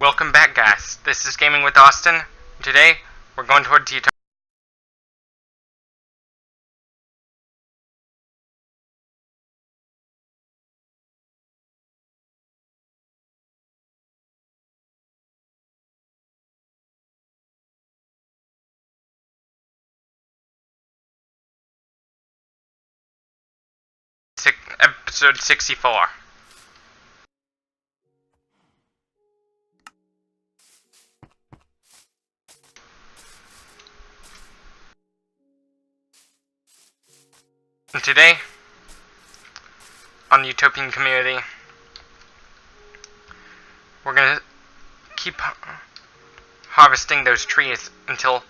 Welcome back, guys. This is Gaming with Austin. Today, we're going towards utopia. Episode 64. And today, on the Utopian community, we're gonna keep harvesting those trees until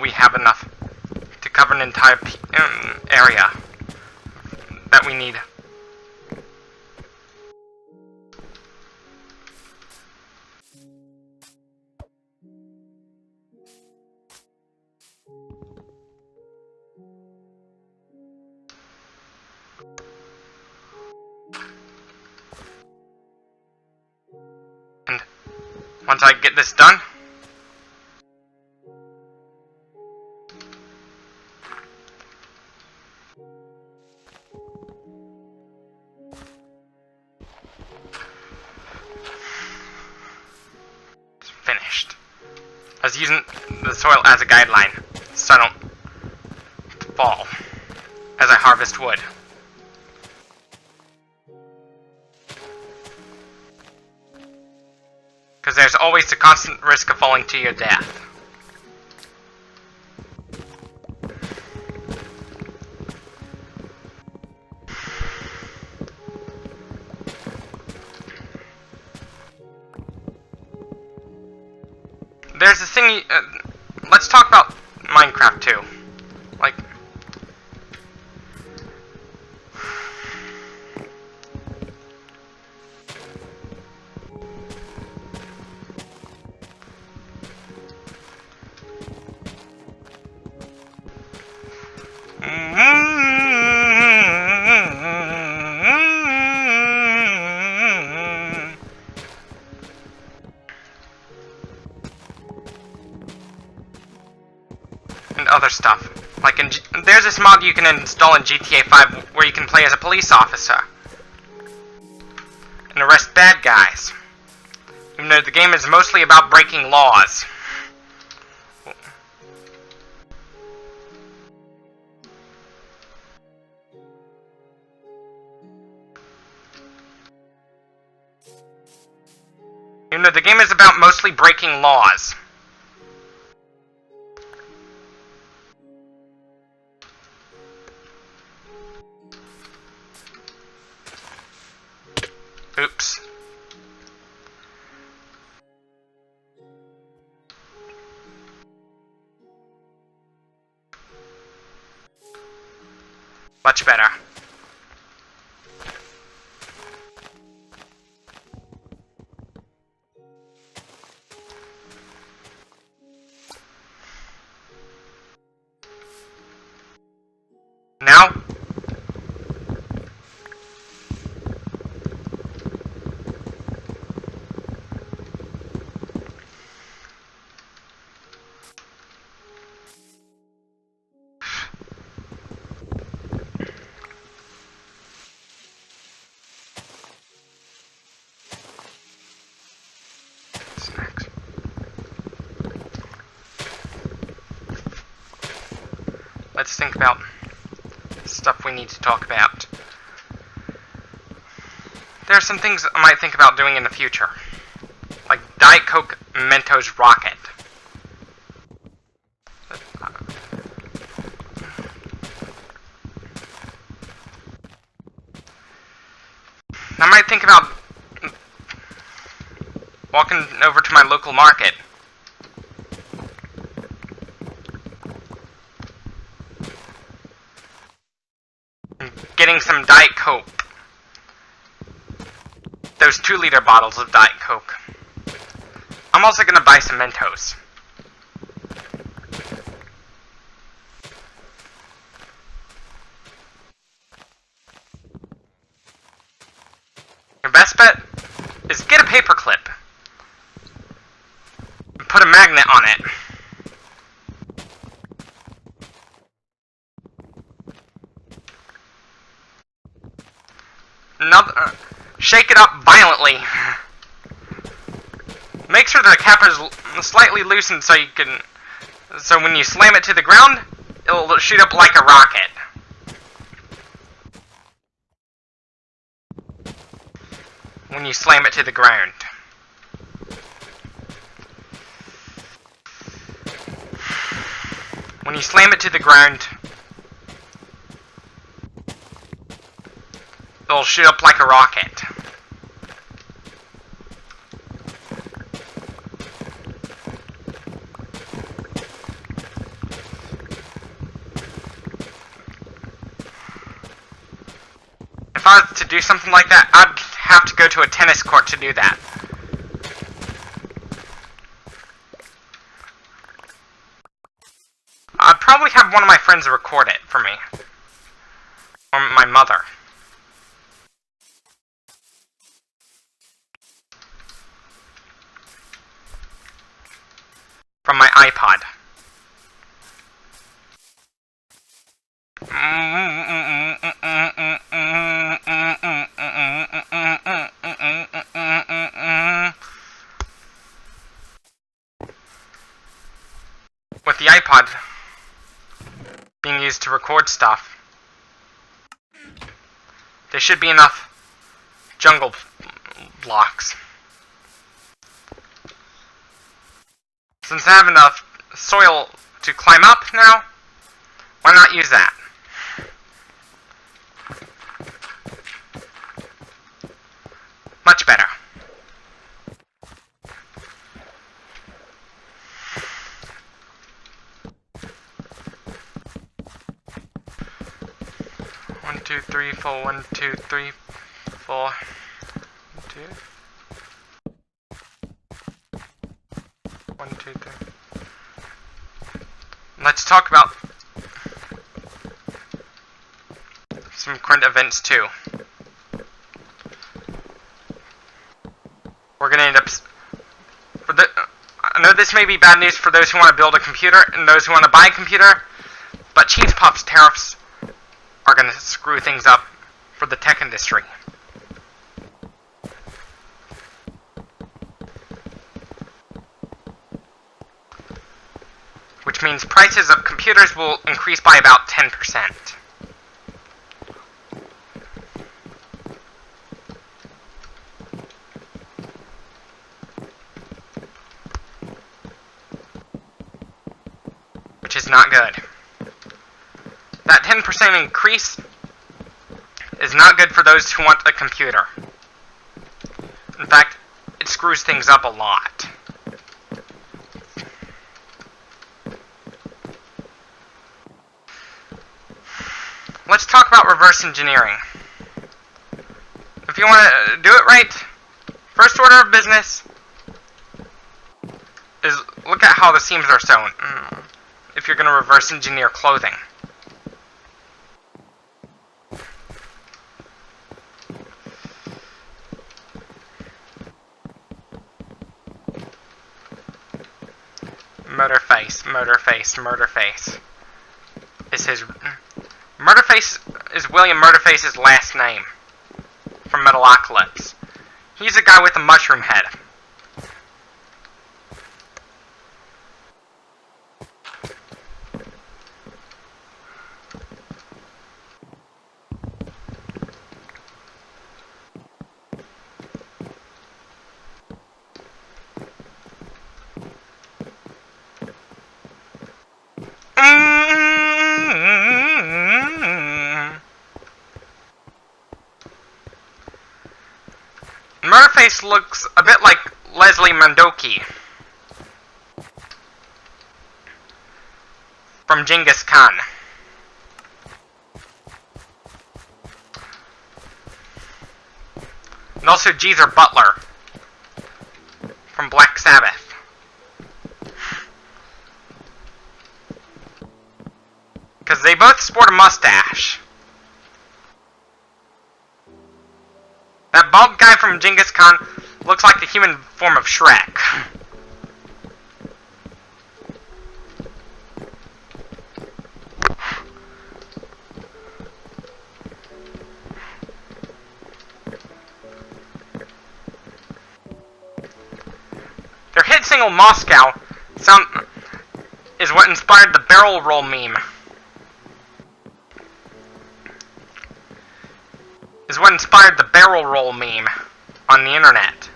we have enough to cover an entire area that we need. And once I get this done, it's finished. I was using the soil as a guideline so I don't fall as I harvest wood. Because there's always the constant risk of falling to your death. There's this thing, let's talk about Minecraft too. Like, and other stuff. Like, there's this mod you can install in GTA 5 where you can play as a police officer and arrest bad guys, even though the game is mostly about breaking laws. Even though the game is about mostly breaking laws. Oops. Much better. Now, snacks. Let's think about stuff we need to talk about. There are some things I might think about doing in the future, like Diet Coke Mentos Rocket. I might think about walking over to my local market and getting some Diet Coke. Those 2-liter bottles of Diet Coke. I'm I'm also gonna buy some Mentos. Your best bet is get a paperclip. And put a magnet on it. Shake it up violently. Make sure the cap is slightly loosened so so when you slam it to the ground, it'll shoot up like a rocket. When you slam it to the ground. When you slam it to the ground, it'll shoot up like a rocket. If I was to do something like that, I'd have to go to a tennis court to do that. I'd probably have one of my friends record it for me. Or my mother. From my iPod. With the iPod being used to record stuff, there should be enough jungle blocks. Since I have enough soil to climb up now, why not use that? Much better. One, two, three, four. 1, 2, 3, 4. 2. 1, 2, 3. Let's talk about some current events too. We're gonna end up. I know this may be bad news for those who want to build a computer and those who want to buy a computer, but Cheese Puff's tariffs are gonna screw things up for the tech industry. Which means prices of computers will increase by about 10%. Which is not good. That 10% increase is not good for those who want a computer. In fact, it screws things up a lot. Let's talk about reverse engineering. If you want to do it right, first order of business is look at how the seams are sewn. If you're going to reverse engineer clothing. Murderface is his. Murderface is William Murderface's last name from Metalocalypse. He's a guy with a mushroom head. Murderface looks a bit like Leslie Mandoki from Genghis Khan. And also Geezer Butler from Black Sabbath. They both sport a mustache. That bald guy from Genghis Khan looks like the human form of Shrek. Their hit single, Moscow, is what inspired the barrel roll meme. On the internet.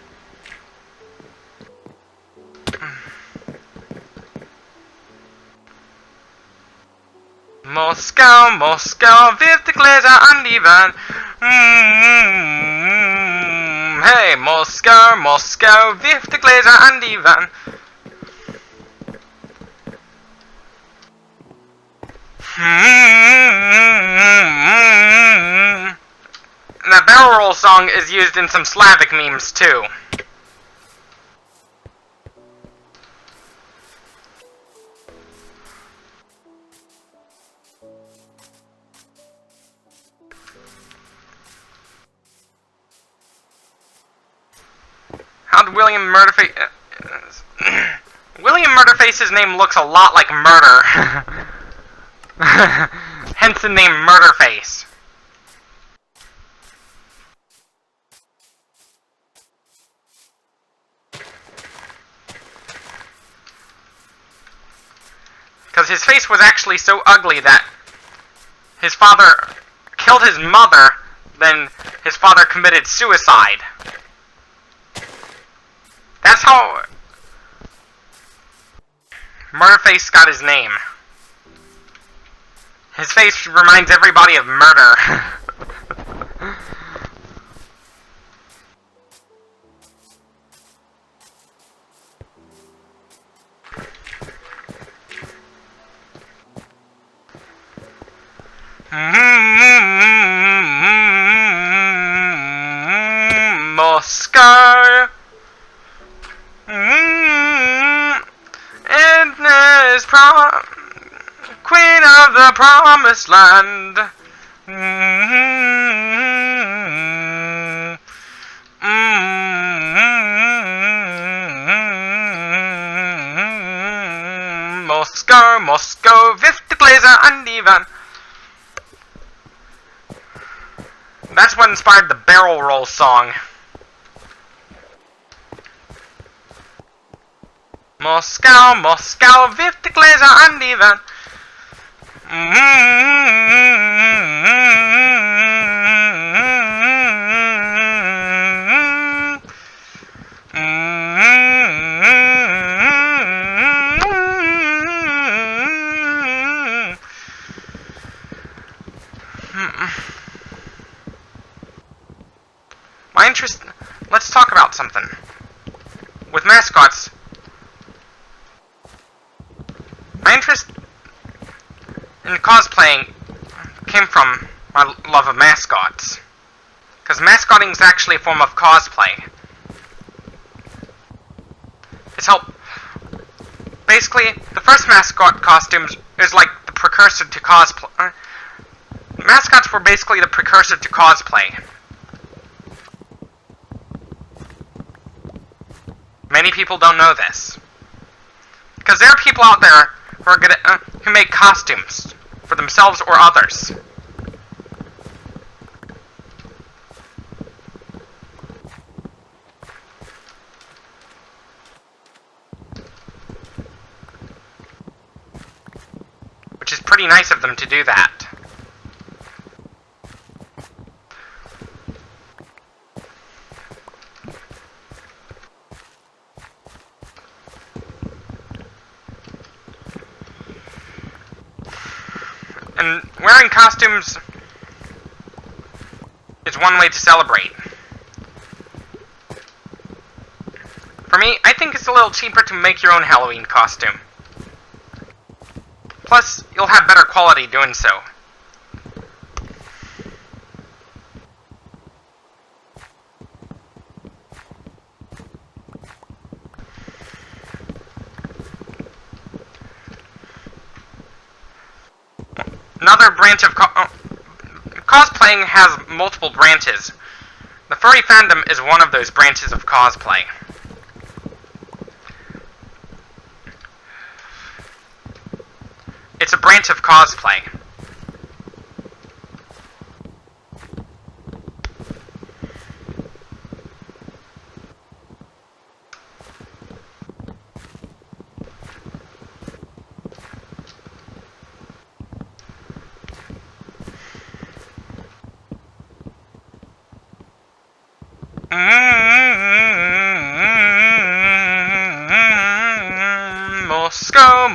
Moscow, Moscow, wirft die Gläser an die Wand. Hey, Moskau, Moskau, wirf die Gläser an die Wand. And that barrel roll song is used in some Slavic memes too. How did William Murderface... William Murderface's name looks a lot like murder. Hence the name Murderface. Because his face was actually so ugly that his father killed his mother, then his father committed suicide. That's how Murderface got his name. His face reminds everybody of murder. Moscow. Queen of the Promised Land. Moskau, Moskau, wirf die Gläser an die Wand. That's what inspired the barrel roll song. Moskau, Moskau, wirf die Gläser an die Wand. My interest... Let's talk about something. With mascots... My interest in cosplaying came from my love of mascots. Because mascotting is actually a form of cosplay. It's helped... Basically, the first mascot costumes is like the precursor to cosplay. Mascots were basically the precursor to cosplay. Many people don't know this. Because there are people out there who are who make costumes for themselves or others. Which is pretty nice of them to do that. And wearing costumes is one way to celebrate. For me, I think it's a little cheaper to make your own Halloween costume. Plus, you'll have better quality doing so. Another branch of cosplaying has multiple branches. The furry fandom is one of those branches of cosplay. It's a branch of cosplay.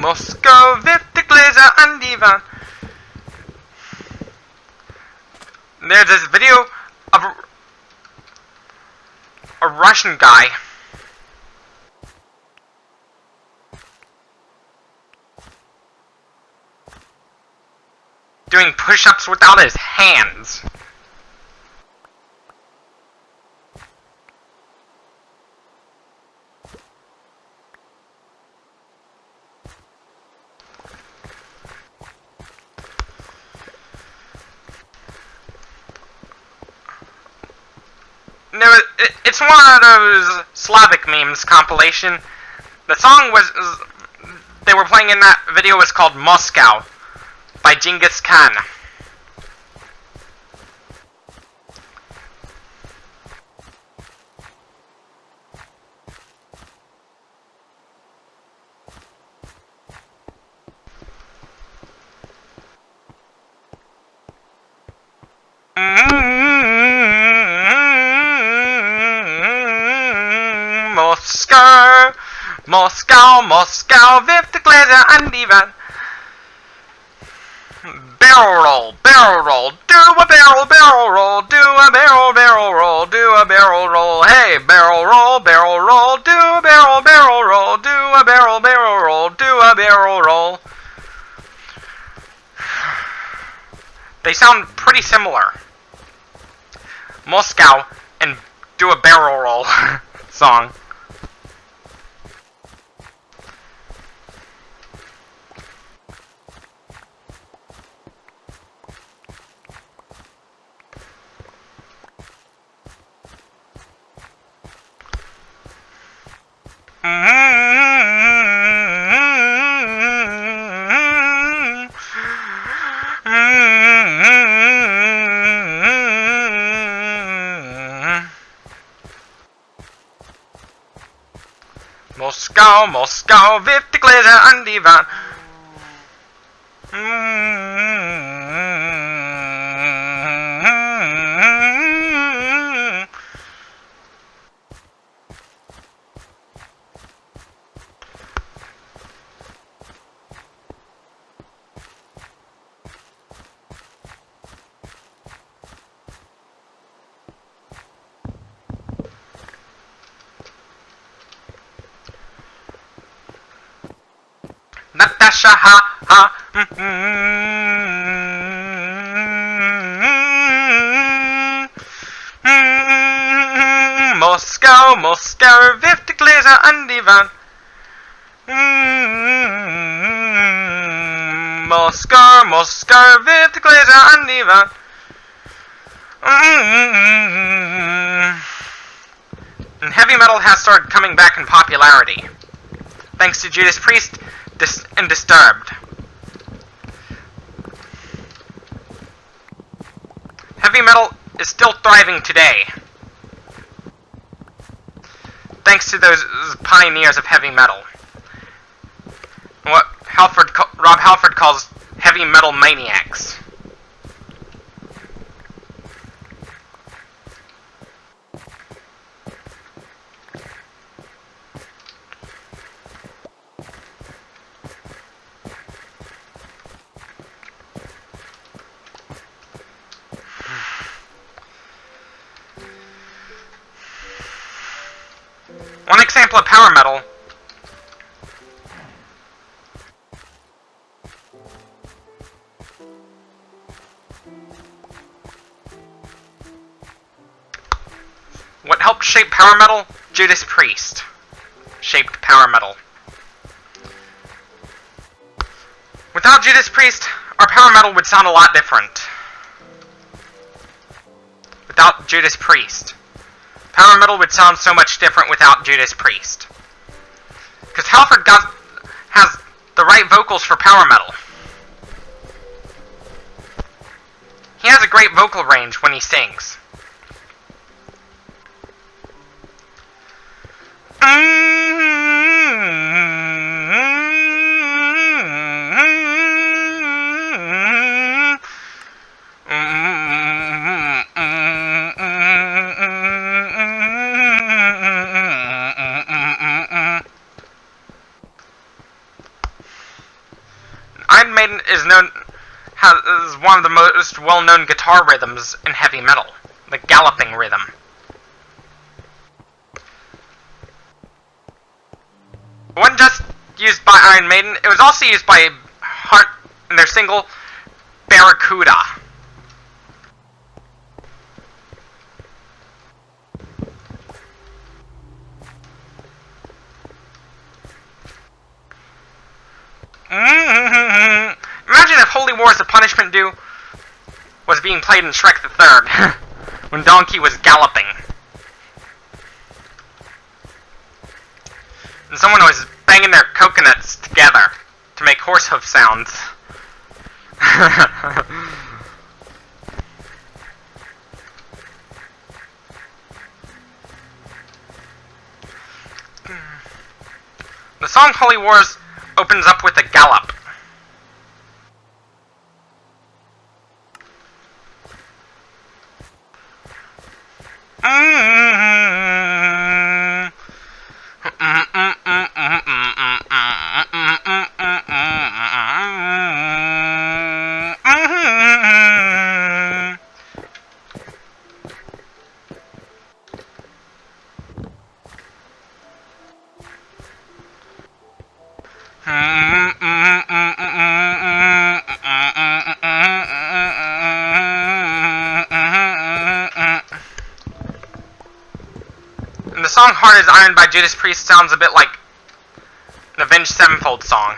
Moskau, wirft Gläser an die Wand. There's this video of a Russian guy doing push-ups without his hands. It's one of those Slavic memes compilation. The song they were playing in that video was called Moscow by Genghis Khan. Moskau, wirft Gläser an die Wand. Barrel roll, do a barrel roll, do a barrel roll, do a barrel roll. Hey, barrel roll, do a barrel roll, do a barrel roll, do a barrel roll. They sound pretty similar. Moscow and do a barrel roll song. Moskau, wirft die Gläser an die Wand. Natasha, ha. Moskau, wirft die Gläser an die Wand. Moskau, wirft die Gläser an die Wand. And heavy metal has started coming back in popularity, thanks to Judas Priest and Disturbed. Heavy metal is still thriving today, thanks to those pioneers of heavy metal. What Rob Halford calls heavy metal maniacs. One example of power metal what helped shape power metal? Judas Priest shaped power metal. Without Judas Priest, our power metal would sound a lot different without Judas Priest. Power metal would sound so much different without Judas Priest. Because Halford has the right vocals for power metal. He has a great vocal range when he sings. Iron Maiden is one of the most well-known guitar rhythms in heavy metal, the galloping rhythm. It wasn't just used by Iron Maiden, it was also used by Heart in their single Barracuda. Imagine if Holy Wars The Punishment Due was being played in Shrek the Third, when Donkey was galloping. And someone was banging their coconuts together to make horse hoof sounds. The song Holy Wars opens up with a gallop. And the song Hard as Iron by Judas Priest sounds a bit like an Avenged Sevenfold song.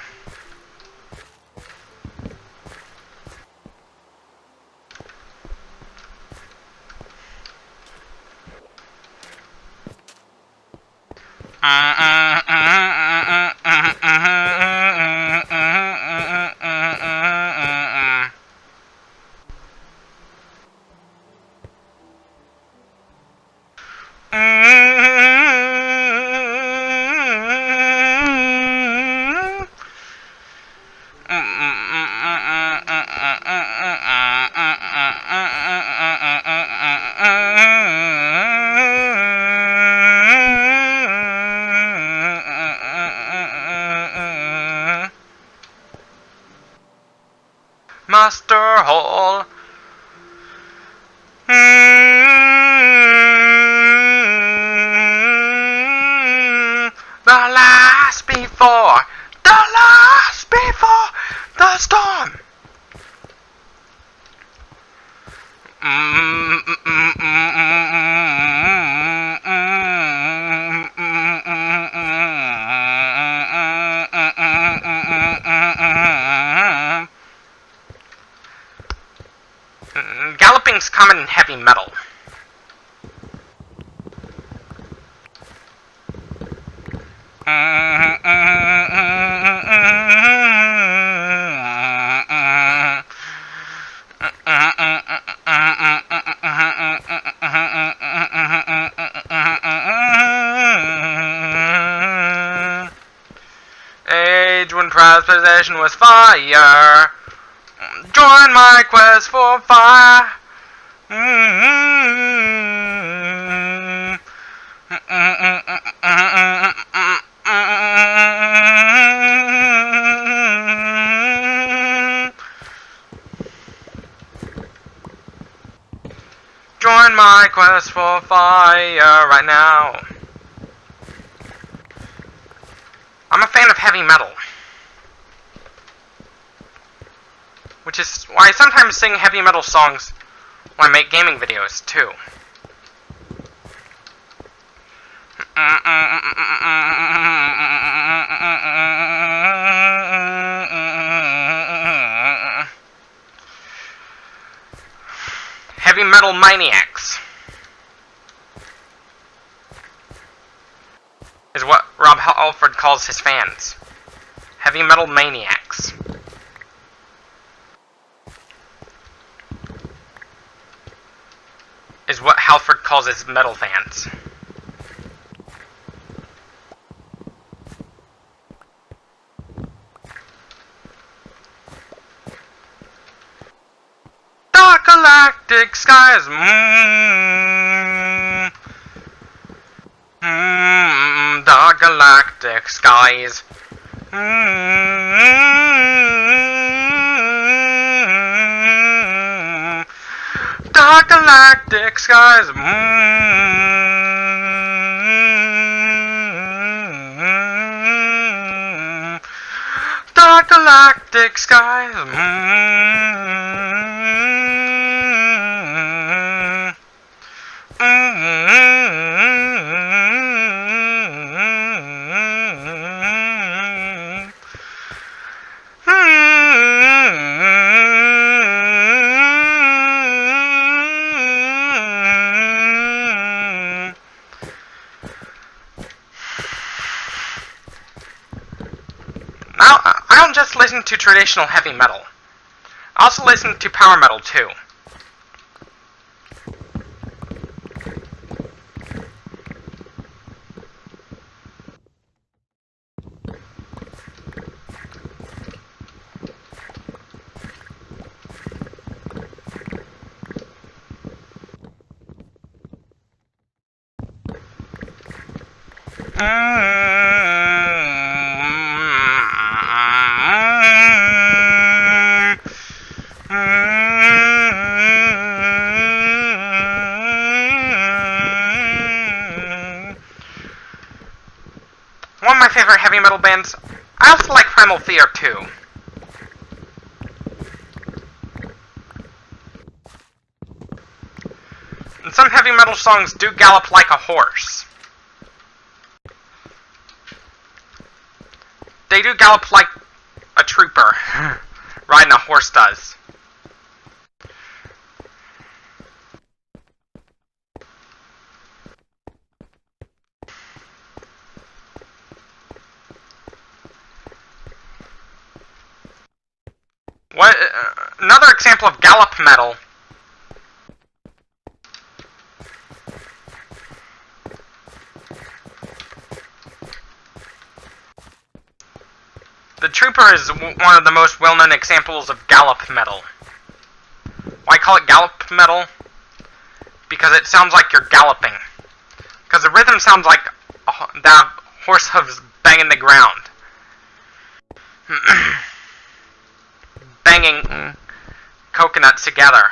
Master Hall. The last before the storm. Galloping's common in heavy metal. Age when prized possession was fire. Join my quest for fire. Join my quest for fire right now. I'm a fan of heavy metal, which is why I sometimes sing heavy metal songs when I make gaming videos, too. metal maniacs is what Rob Halford calls his fans. Heavy metal maniacs. Is what Halford calls his metal fans. Dark galactic skies. Dark galactic skies. Dark galactic skies. Dark galactic skies. Now, I don't just listen to traditional heavy metal. I also listen to power metal too. One of my favorite heavy metal bands. I also like Primal Fear too. And some heavy metal songs do gallop like a horse. They do gallop like a trooper, riding a horse does. What? Another example of gallop metal. The Trooper is one of the most well-known examples of gallop metal. Why call it gallop metal? Because it sounds like you're galloping. Because the rhythm sounds like that horse hooves banging the ground. Banging coconuts together.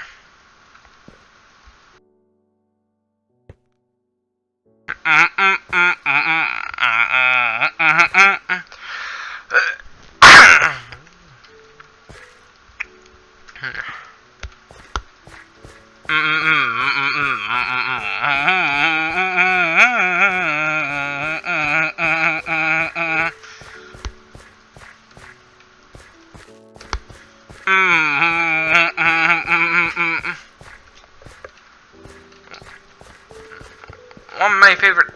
One of my favorite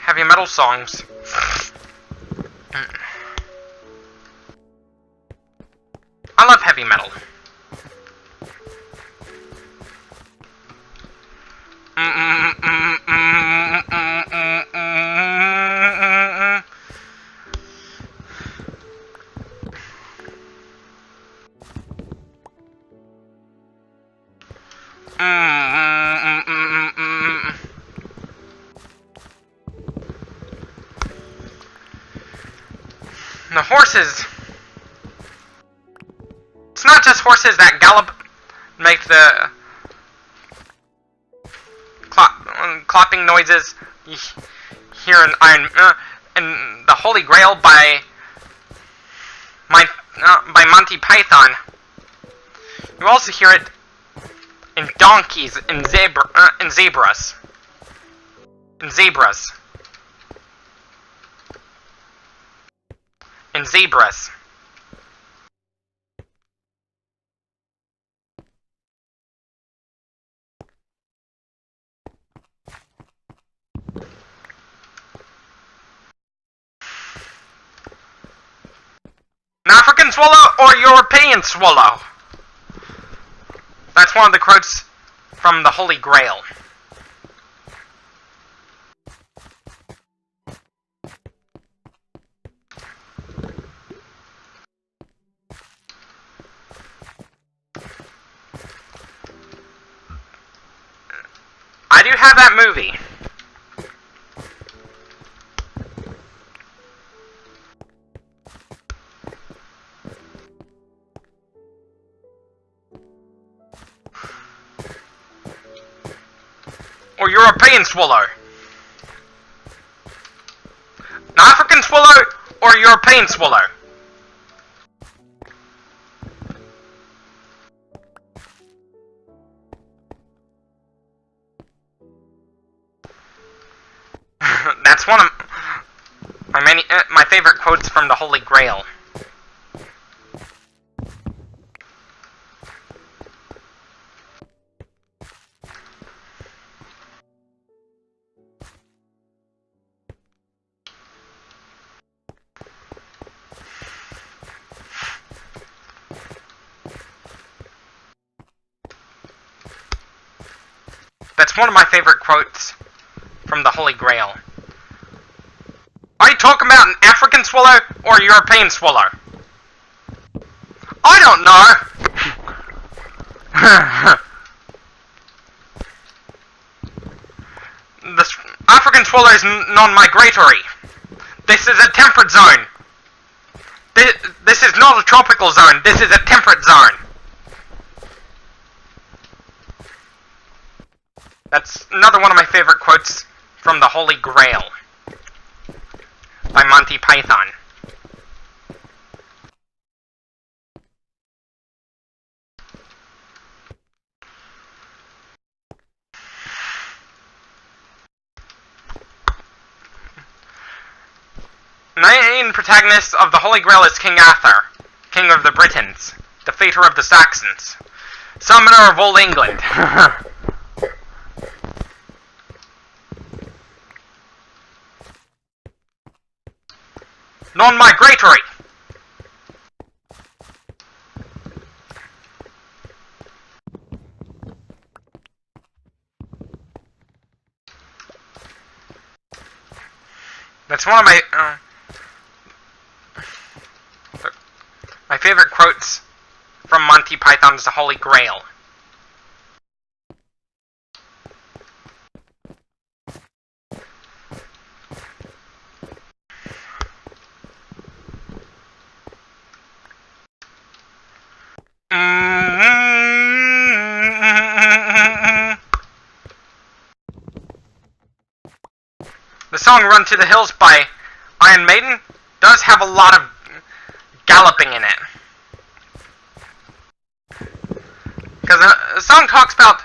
heavy metal songs. I love heavy metal. The horses. It's not just horses that gallop, make the clopping noises here in Iron and the Holy Grail by Monty Python. You also hear it in donkeys and zebras. And zebras. swallow or European swallow? That's one of the quotes from the Holy Grail. I do have that movie. Or European swallow. An African swallow or European swallow? That's one of my favorite quotes from the Holy Grail. That's one of my favorite quotes from the Holy Grail. Are you talking about an African swallow or a European swallow? I don't know. The African swallow is non-migratory. This is a temperate zone. This is not a tropical zone. This is a temperate zone. That's another one of my favorite quotes from the Holy Grail by Monty Python. The main protagonist of the Holy Grail is King Arthur, King of the Britons, defeater of the Saxons, summoner of all England. Non-migratory. That's one of my favorite quotes from Monty Python's The Holy Grail. The song Run to the Hills by Iron Maiden does have a lot of galloping in it. Because the song talks about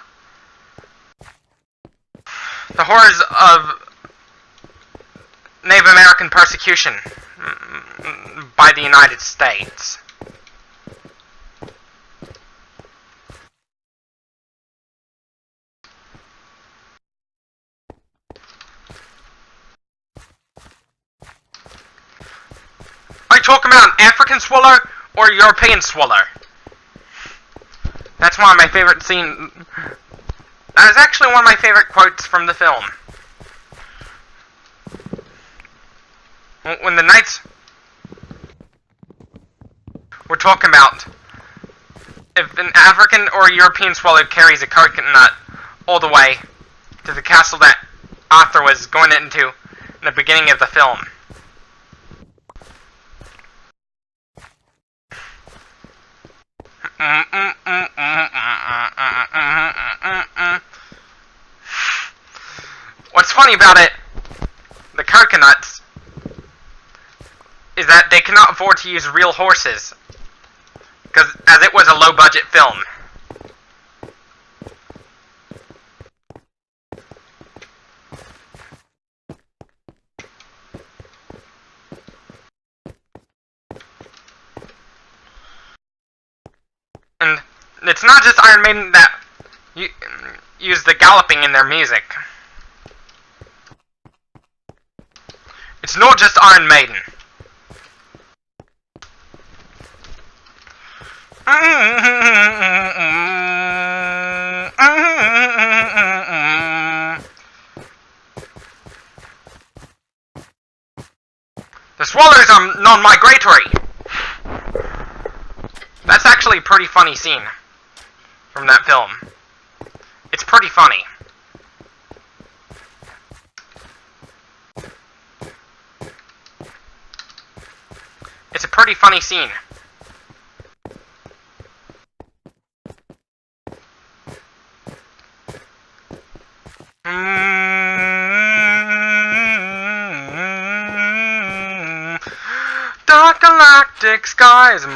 the horrors of Native American persecution by the United States. Are you talking about an African swallow or a European swallow? That's one of my favorite scenes. That is actually one of my favorite quotes from the film. When the knights were talking about if an African or a European swallow carries a coconut all the way to the castle that Arthur was going into in the beginning of the film. What's funny about it, the coconuts, is that they cannot afford to use real horses, as it was a low-budget film. And it's not just Iron Maiden that use the galloping in their music. It's not just Iron Maiden. The swallows are non-migratory. That's actually a pretty funny scene from that film. It's pretty funny. It's a pretty funny scene. Dark galactic skies. And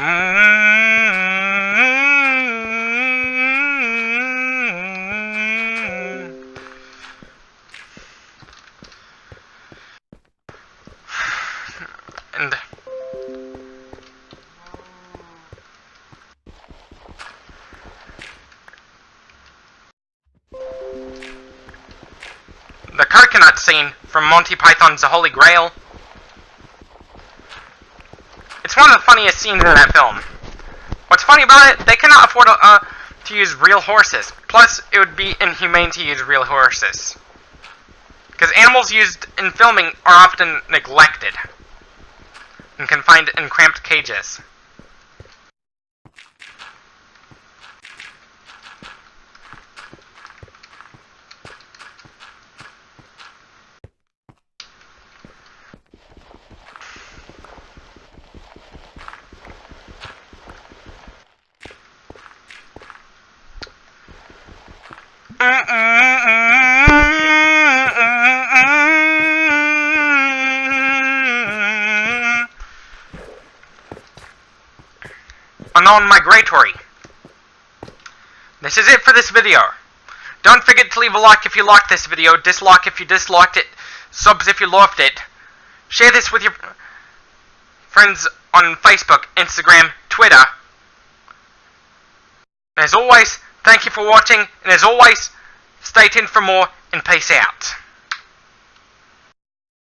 the coconut scene from Monty Python's The Holy Grail. It's one of the funniest scenes in that film. What's funny about it, they cannot afford to use real horses. Plus, it would be inhumane to use real horses. Because animals used in filming are often neglected and confined in cramped cages. Non-migratory. This is it for this video. Don't forget to leave a like if you liked this video, dislike if you disliked it, subs if you loved it. Share this with your friends on Facebook, Instagram, Twitter. And as always, thank you for watching, and as always, stay tuned for more, and peace out.